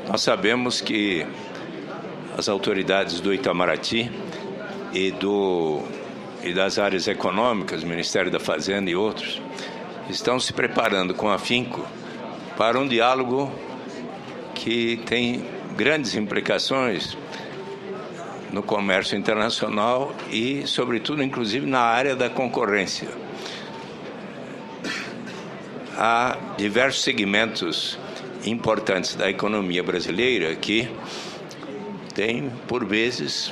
Nós sabemos que as autoridades do Itamaraty e das áreas econômicas, Ministério da Fazenda e outros, estão se preparando com afinco para um diálogo que tem grandes implicações no comércio internacional e, sobretudo, inclusive na área da concorrência. Há diversos segmentos importantes da economia brasileira que têm, por vezes,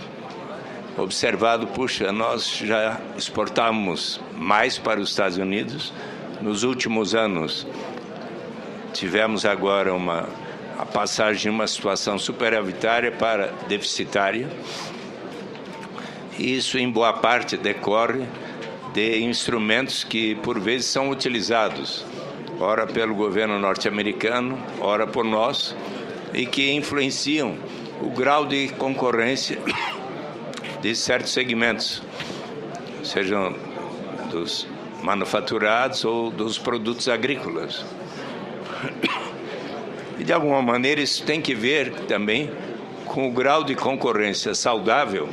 observado, puxa, nós já exportamos mais para os Estados Unidos. Nos últimos anos, tivemos agora a passagem de uma situação superavitária para deficitária. Isso, em boa parte, decorre de instrumentos que, por vezes, são utilizados, ora pelo governo norte-americano, ora por nós, e que influenciam o grau de concorrência de certos segmentos, sejam dos manufaturados ou dos produtos agrícolas. E, de alguma maneira, isso tem que ver também com o grau de concorrência saudável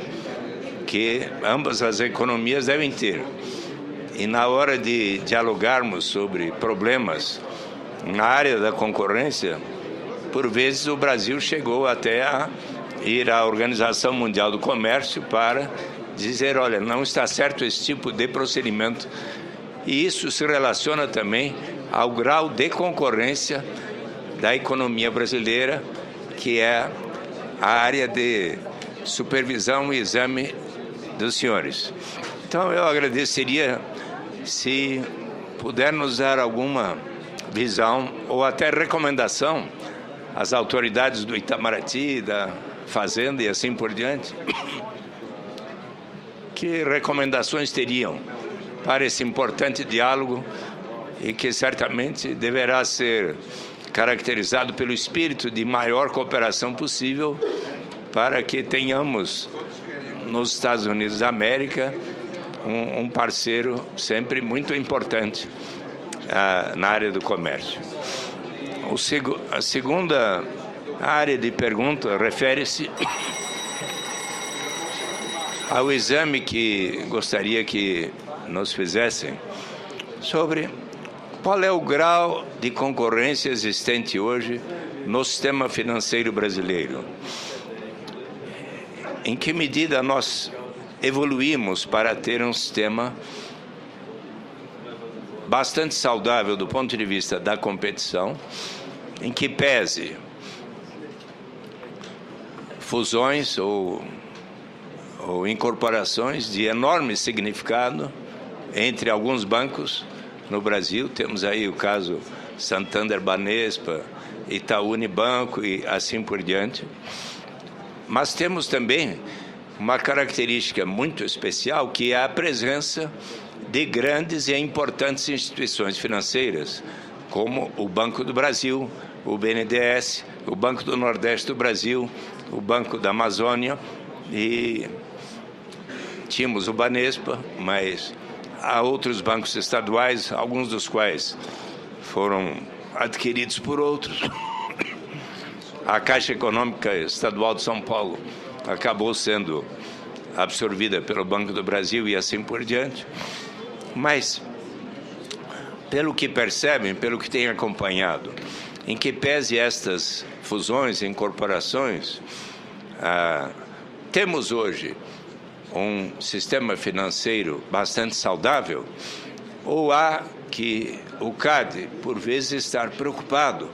que ambas as economias devem ter. E na hora de dialogarmos sobre problemas na área da concorrência, por vezes o Brasil chegou até a ir à Organização Mundial do Comércio para dizer, olha, não está certo esse tipo de procedimento. E isso se relaciona também ao grau de concorrência da economia brasileira, que é a área de supervisão e exame dos senhores. Então, eu agradeceria se puder nos dar alguma visão ou até recomendação às autoridades do Itamaraty, da Fazenda e assim por diante, que recomendações teriam para esse importante diálogo e que certamente deverá ser caracterizado pelo espírito de maior cooperação possível para que tenhamos nos Estados Unidos da América um parceiro sempre muito importante na área do comércio. A segunda área de pergunta refere-se ao exame que gostaria que nos fizessem sobre qual é o grau de concorrência existente hoje no sistema financeiro brasileiro. Em que medida nós evoluímos para ter um sistema bastante saudável do ponto de vista da competição, em que pese fusões ou incorporações de enorme significado entre alguns bancos no Brasil. Temos aí o caso Santander Banespa, Itaú Unibanco e assim por diante. Mas temos também uma característica muito especial, que é a presença de grandes e importantes instituições financeiras, como o Banco do Brasil, o BNDES, o Banco do Nordeste do Brasil, o Banco da Amazônia, e tínhamos o Banespa, mas há outros bancos estaduais, alguns dos quais foram adquiridos por outros. A Caixa Econômica Estadual de São Paulo acabou sendo absorvida pelo Banco do Brasil e assim por diante. Mas, pelo que percebem, pelo que têm acompanhado, em que pese estas fusões e incorporações, temos hoje um sistema financeiro bastante saudável, ou há que o CAD, por vezes, estar preocupado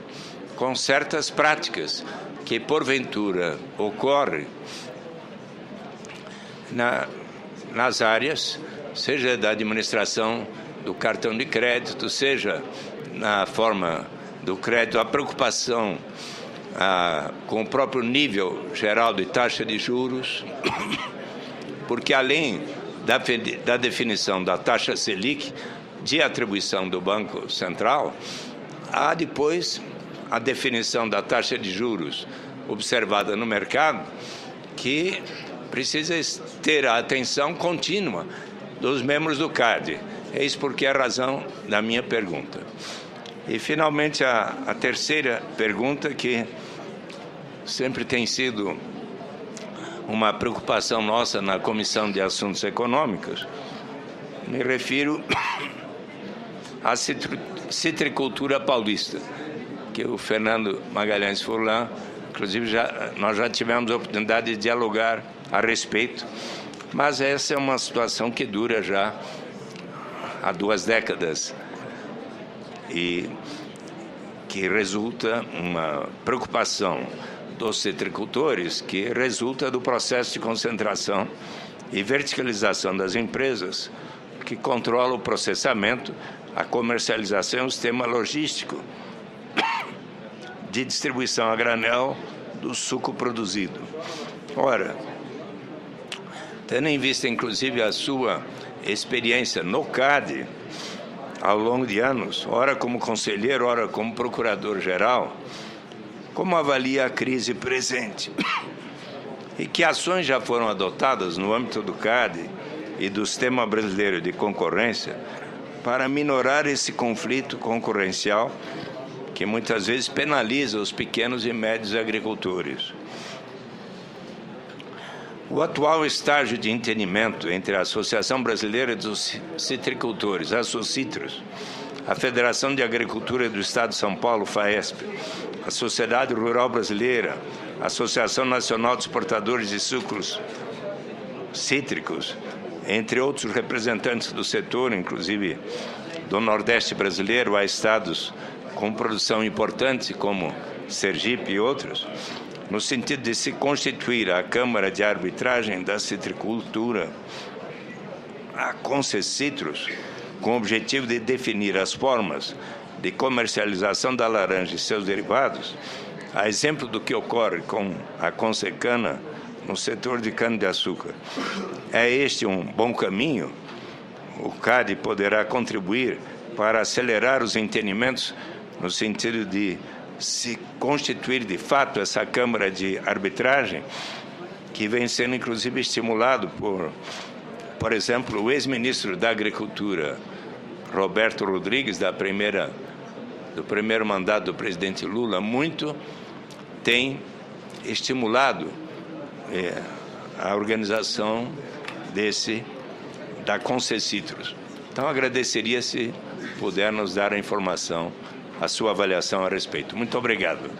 com certas práticas que, porventura, ocorrem nas áreas, seja da administração do cartão de crédito, seja na forma do crédito, a preocupação com o próprio nível geral de taxa de juros, porque além da definição da taxa Selic, de atribuição do Banco Central, há depois a definição da taxa de juros observada no mercado, que precisa ter a atenção contínua dos membros do CAD. É isso porque é a razão da minha pergunta. E, finalmente, a terceira pergunta, que sempre tem sido uma preocupação nossa na Comissão de Assuntos Econômicos. Me refiro à citricultura paulista, que o Fernando Magalhães Furlan, inclusive nós já tivemos a oportunidade de dialogar a respeito, mas essa é uma situação que dura já há 2 décadas e que resulta uma preocupação dos citricultores, que resulta do processo de concentração e verticalização das empresas, que controla o processamento, a comercialização e o sistema logístico de distribuição a granel do suco produzido. Ora, tendo em vista, inclusive, a sua experiência no CAD, ao longo de anos, ora como conselheiro, ora como procurador-geral, como avalia a crise presente? E que ações já foram adotadas no âmbito do CAD e do Sistema Brasileiro de Concorrência para minorar esse conflito concorrencial que muitas vezes penaliza os pequenos e médios agricultores? O atual estágio de entendimento entre a Associação Brasileira dos Citricultores, a Socitros, a Federação de Agricultura do Estado de São Paulo, FAESP, a Sociedade Rural Brasileira, a Associação Nacional de Exportadores de Sucos Cítricos, entre outros representantes do setor, inclusive do Nordeste brasileiro, há estados com produção importante, como Sergipe e outros, no sentido de se constituir a Câmara de Arbitragem da Citricultura, a Concecitros, com o objetivo de definir as formas de comercialização da laranja e seus derivados, a exemplo do que ocorre com a Consecana no setor de cana-de-açúcar. É este um bom caminho? O CAD poderá contribuir para acelerar os entendimentos no sentido de se constituir de fato essa Câmara de Arbitragem, que vem sendo inclusive estimulado por exemplo, o ex-ministro da Agricultura, Roberto Rodrigues, do primeiro mandato do presidente Lula, muito tem estimulado a organização da Concecitros. Então, agradeceria se puder nos dar a informação, a sua avaliação a respeito. Muito obrigado.